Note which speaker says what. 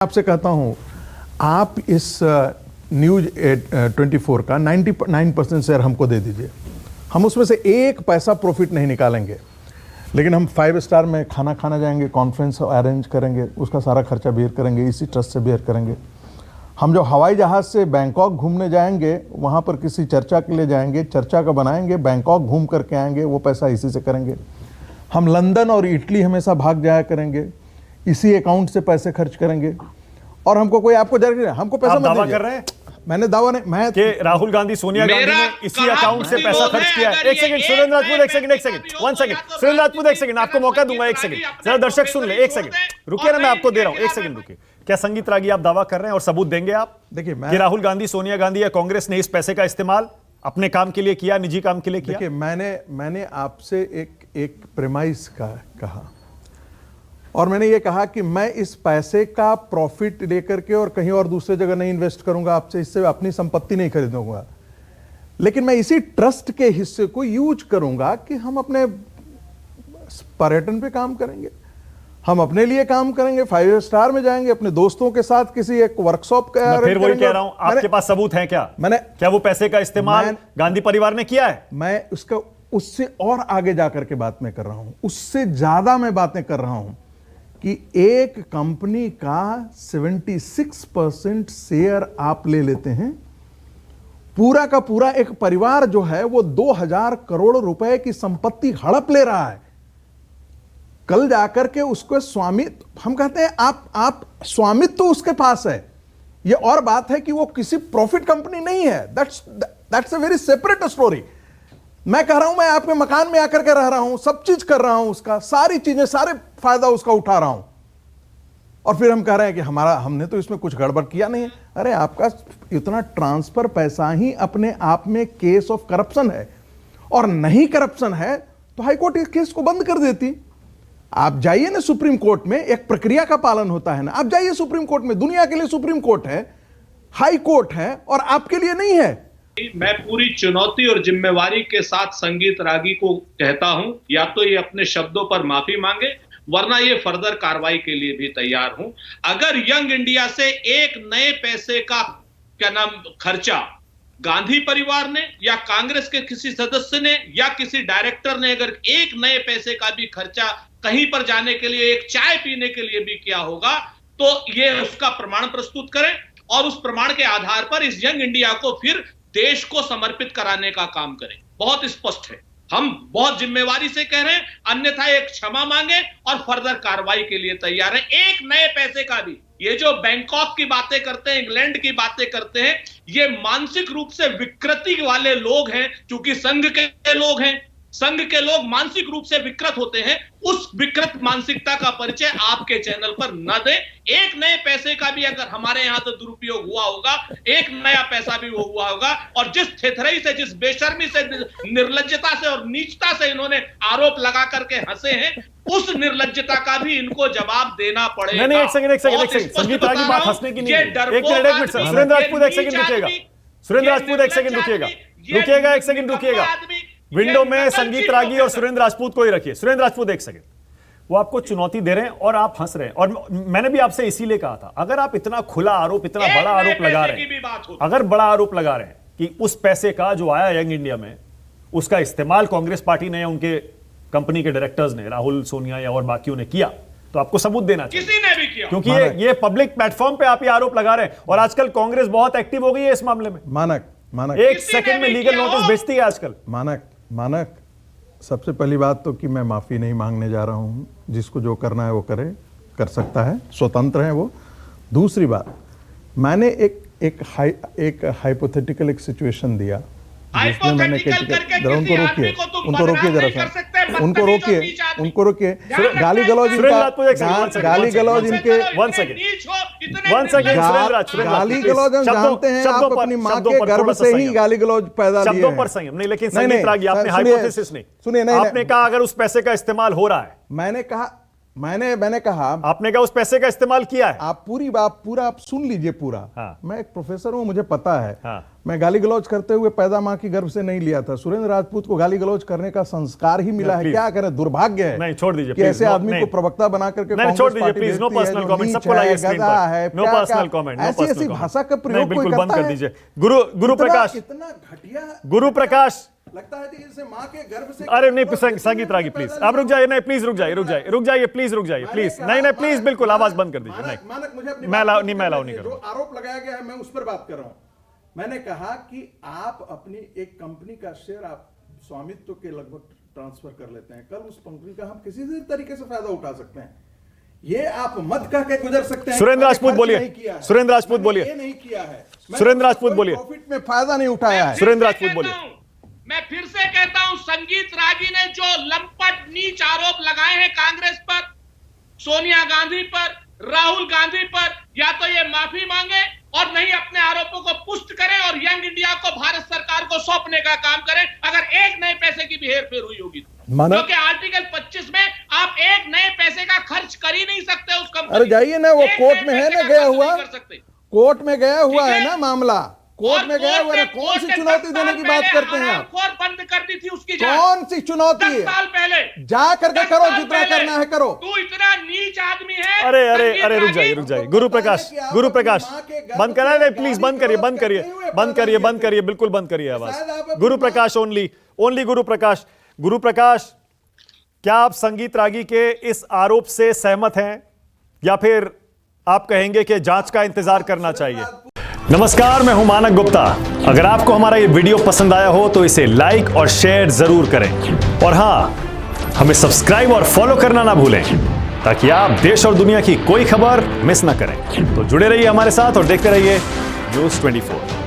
Speaker 1: आपसे कहता हूं, आप इस न्यूज 24 का 99% शेयर हमको दे दीजिए। हम उसमें से एक पैसा प्रॉफिट नहीं निकालेंगे, लेकिन हम 5 स्टार में खाना खाना जाएंगे, कॉन्फ्रेंस अरेंज करेंगे, उसका सारा खर्चा बेयर करेंगे, इसी ट्रस्ट से बेयर करेंगे। हम जो हवाई जहाज़ से बैंकॉक घूमने जाएंगे, वहाँ पर किसी चर्चा के लिए जाएंगे, चर्चा का बनाएंगे, बैंकॉक घूम करके आएंगे, वो पैसा इसी से करेंगे। हम लंदन और इटली हमेशा भाग जाया करेंगे, इसी अकाउंट से पैसे खर्च करेंगे। और हमको कोई आपको हमको पैसा मत
Speaker 2: दावा कर रहे हैं,
Speaker 1: मैंने दावा नहीं, मैं
Speaker 2: कि राहुल गांधी सोनिया गांधी ने इसी अकाउंट से पैसा खर्च किया है। एक सेकंड सुरेंद्र राजपूत, एक second 1 second Surendra Rajput, 1 second आपको मौका दूंगा। 1 सेकंड जरा दर्शक सुन ले, 1 सेकंड रुकिए ना, मैं आपको दे रहा हूं, 1 सेकंड रुकिए। क्या संगीत रागी आप दावा कर रहे हैं और सबूत देंगे आप?
Speaker 1: देखिए,
Speaker 2: कि राहुल गांधी, सोनिया गांधी या कांग्रेस ने इस पैसे का इस्तेमाल अपने काम के लिए किया, निजी काम के लिए किया?
Speaker 1: देखिए, मैंने आपसे एक प्रेमाइस का कहा, और मैंने ये कहा कि मैं इस पैसे का प्रॉफिट लेकर के और कहीं और दूसरे जगह नहीं इन्वेस्ट करूंगा, आपसे इससे अपनी संपत्ति नहीं खरीदूंगा, लेकिन मैं इसी ट्रस्ट के हिस्से को यूज करूंगा कि हम अपने पर्यटन पे काम करेंगे, हम अपने लिए काम करेंगे, 5 स्टार में जाएंगे, अपने दोस्तों के साथ किसी एक वर्कशॉप का।
Speaker 2: फिर वही कह रहा हूं, आपके पास सबूत है क्या? क्या वो पैसे का इस्तेमाल गांधी परिवार ने किया है?
Speaker 1: मैं उससे और आगे जाकर के बात मैं कर रहा हूं, उससे ज्यादा मैं बातें कर रहा हूं कि एक कंपनी का 76% शेयर आप ले लेते हैं, पूरा का पूरा एक परिवार जो है वो 2000 करोड़ रुपए की संपत्ति हड़प ले रहा है। कल जाकर के उसको स्वामित्व, हम कहते हैं आप स्वामित्व तो उसके पास है, ये और बात है कि वो किसी प्रॉफिट कंपनी नहीं है। That's a very separate story. मैं कह रहा हूं, मैं आपके मकान में आकर के रह रहा हूं, सब चीज कर रहा हूं, उसका सारी चीजें, सारे फायदा उसका उठा रहा हूं, और फिर हम कह रहे हैं कि हमने तो इसमें कुछ गड़बड़ किया नहीं है। अरे आपका इतना ट्रांसफर पैसा ही अपने आप में केस ऑफ करप्शन है, और नहीं करप्शन है तो हाईकोर्ट इस केस को बंद कर देती। आप जाइए ना सुप्रीम कोर्ट में, एक प्रक्रिया का पालन होता है ना, आप जाइए सुप्रीम कोर्ट में, दुनिया के लिए सुप्रीम कोर्ट है, हाई कोर्ट है, और आपके लिए नहीं है।
Speaker 3: मैं पूरी चुनौती और जिम्मेवारी के साथ संगीत रागी को कहता हूं, या तो ये अपने शब्दों पर माफी मांगे, वरना ये फर्दर कार्रवाई के लिए भी तैयार हूं। अगर यंग इंडिया से एक नए पैसे का खर्चा गांधी परिवार ने या कांग्रेस के किसी सदस्य ने या किसी डायरेक्टर ने अगर एक नए पैसे का भी खर्चा कहीं पर जाने के लिए, एक चाय पीने के लिए भी किया होगा, तो ये उसका प्रमाण प्रस्तुत करें, और उस प्रमाण के आधार पर इस यंग इंडिया को फिर देश को समर्पित कराने का काम करें। बहुत स्पष्ट है, हम बहुत जिम्मेवारी से कह रहे हैं, अन्यथा एक क्षमा मांगे और फर्दर कार्रवाई के लिए तैयार हैं। एक नए पैसे का भी, ये जो बैंकॉक की बातें करते हैं, इंग्लैंड की बातें करते हैं, ये मानसिक रूप से विकृति वाले लोग हैं, क्योंकि संघ के लोग हैं, संघ के लोग मानसिक रूप से विकृत होते हैं। उस विकृत मानसिकता का परिचय आपके चैनल पर न दें। एक नए पैसे का भी अगर हमारे यहां से दुरुपयोग हुआ होगा, एक नया पैसा भी वो हुआ होगा, और जिस थेथरई से, जिस बेशर्मी से, निर्लज्जता से और नीचता से इन्होंने आरोप लगा करके हंसे हैं, उस निर्लज्जता का भी इनको जवाब देना पड़ेगा।
Speaker 2: नहीं, एक सेकंड संगीत रागी, बात हंसने की नहीं है। एक मिनट सुरेंद्र राजपूत 1 सेकंड रुकिएगा, सुरेंद्र राजपूत 1 सेकंड रुकिएगा, 1 सेकंड रुकिएगा। विंडो में संगीत रागी और सुरेंद्र राजपूत को ही रखिए। सुरेंद्र राजपूत 1 सेकंड, वो आपको चुनौती दे रहे हैं और आप हंस रहे हैं, और मैंने भी आपसे इसीलिए कहा था, अगर आप इतना खुला आरोप, इतना बड़ा आरोप लगा रहे हैं, अगर बड़ा आरोप लगा रहे हैं कि उस पैसे का जो आया यंग इंडिया में, उसका इस्तेमाल कांग्रेस पार्टी ने या उनके कंपनी के डायरेक्टर्स ने, राहुल, सोनिया या और बाकियों ने किया, तो आपको सबूत देना चाहिए।
Speaker 3: किसी ने भी किया,
Speaker 2: क्योंकि ये पब्लिक प्लेटफॉर्म पे आप ये आरोप लगा रहे हैं, और आजकल कांग्रेस बहुत एक्टिव हो गई है इस मामले में।
Speaker 1: मानक
Speaker 2: 1 सेकंड में लीगल नोटिस भेजती है आजकल।
Speaker 1: मानक सबसे पहली बात तो कि मैं माफी नहीं मांगने जा रहा हूं, जिसको जो करना है वो कर सकता है, स्वतंत्र है वो। दूसरी बात, मैंने एक हाइपोथेटिकल एक सिचुएशन दिया, जिसमें मैंने उनको रोकिए जरा सा, उनको रोकिए गाली गलौज इनके गाली गलौज हम जानते हैं, आप अपनी मां के गर्भ से ही गाली गलौज पैदा लिए हैं।
Speaker 2: पर संयम नहीं, लेकिन संगीत रागी आपने हाइपोथेसिस नहीं, सुनिए, आपने कहा अगर उस पैसे का इस्तेमाल हो रहा है,
Speaker 1: मैंने कहा मैंने कहा,
Speaker 2: आपने कहा उस पैसे का इस्तेमाल किया है।
Speaker 1: आप पूरा आप सुन लीजिए पूरा।
Speaker 2: हाँ।
Speaker 1: मैं एक प्रोफेसर हूं, मुझे पता है।
Speaker 2: हाँ।
Speaker 1: मैं गाली गलौज करते हुए पैदा मां की गर्भ से नहीं लिया था। सुरेंद्र राजपूत को गाली गलौज करने का संस्कार ही मिला है। क्या करें, दुर्भाग्य है।
Speaker 2: नहीं, छोड़ दीजिए
Speaker 1: कि ऐसे आदमी को प्रवक्ता बना करके
Speaker 2: नहीं, छोड़ दीजिए प्लीज। नो पर्सनल कमेंट, सबको लाइए स्क्रीन पर। नो पर्सनल कमेंट,
Speaker 1: ऐसी भाषा का प्रयोग कोई
Speaker 2: बिल्कुल बंद
Speaker 1: करता
Speaker 2: कर
Speaker 1: है?
Speaker 2: दीजिए। गुरु प्रकाश,
Speaker 1: इतना घटिया
Speaker 2: गुरु प्रकाश,
Speaker 1: लगता है कि इसे मां के गर्भ से।
Speaker 2: अरे नहीं, संगीत रागी प्लीज आप रुक जाइए। नहीं प्लीज रुक जाइए प्लीज रुक जाइए प्लीज। नहीं प्लीज बिल्कुल आवाज बंद कर दीजिए।
Speaker 1: मानक मुझे अपनी
Speaker 2: मैं अलाउ नहीं
Speaker 1: जो
Speaker 2: करूंगा।
Speaker 1: आरोप लगाया गया है मैं उस पर बात कर रहा हूं। मैंने कहा कि आप अपनी एक कंपनी का शेयर आप स्वामित्व के लगभग ट्रांसफर कर लेते हैं, कल उस कंपनी का हम किसी भी तरीके से फायदा उठा सकते हैं। ये आप मत कह के गुजर सकते हैं।
Speaker 2: सुरेंद्र राजपूत बोलिए। सुरेंद्र राजपूत बोलिए।
Speaker 1: ये नहीं किया है।
Speaker 2: सुरेंद्र राजपूत बोलिए।
Speaker 1: प्रॉफिट में फायदा नहीं उठाया है।
Speaker 2: सुरेंद्र राजपूत बोलिए।
Speaker 3: मैं फिर से कहता हूं, संगीत रागी ने जो लंपट नीच आरोप लगाए हैं कांग्रेस पर, सोनिया गांधी पर, राहुल गांधी पर, या तो ये माफी मांगे और नहीं अपने आरोपों को पुष्ट करें और यंग इंडिया को भारत सरकार को सौंपने का काम करें। अगर एक नए पैसे की भी हेरफेर हुई होगी, क्योंकि आर्टिकल 25 में आप एक नए पैसे का खर्च कर ही नहीं सकते उस कंपनी।
Speaker 1: अरे जाइए ना, वो कोर्ट में है ना, गया हुआ, कोर्ट में गया हुआ है ना मामला, कोर्ट में गया हुआ है। कौन सी चुनौती देने की बात करते हैं आप?
Speaker 3: कोर्ट बंद कर दी थी उसकी।
Speaker 1: कौन सी चुनौती है?
Speaker 3: 10 साल पहले
Speaker 1: जा करके करो, जितना करना है करो।
Speaker 3: तू इतना नीच आदमी है।
Speaker 2: अरे रुक जाइए। गुरु प्रकाश बंद करा। नहीं प्लीज बंद करिए बिल्कुल बंद करिए आवाज। गुरु प्रकाश ओनली गुरु प्रकाश, क्या आप संगीत रागी के इस आरोप से सहमत हैं या फिर आप कहेंगे कि जांच का इंतजार करना चाहिए? नमस्कार, मैं हूं मानक गुप्ता। अगर आपको हमारा ये वीडियो पसंद आया हो तो इसे लाइक और शेयर जरूर करें, और हां, हमें सब्सक्राइब और फॉलो करना ना भूलें ताकि आप देश और दुनिया की कोई खबर मिस ना करें। तो जुड़े रहिए हमारे साथ और देखते रहिए न्यूज़ 24।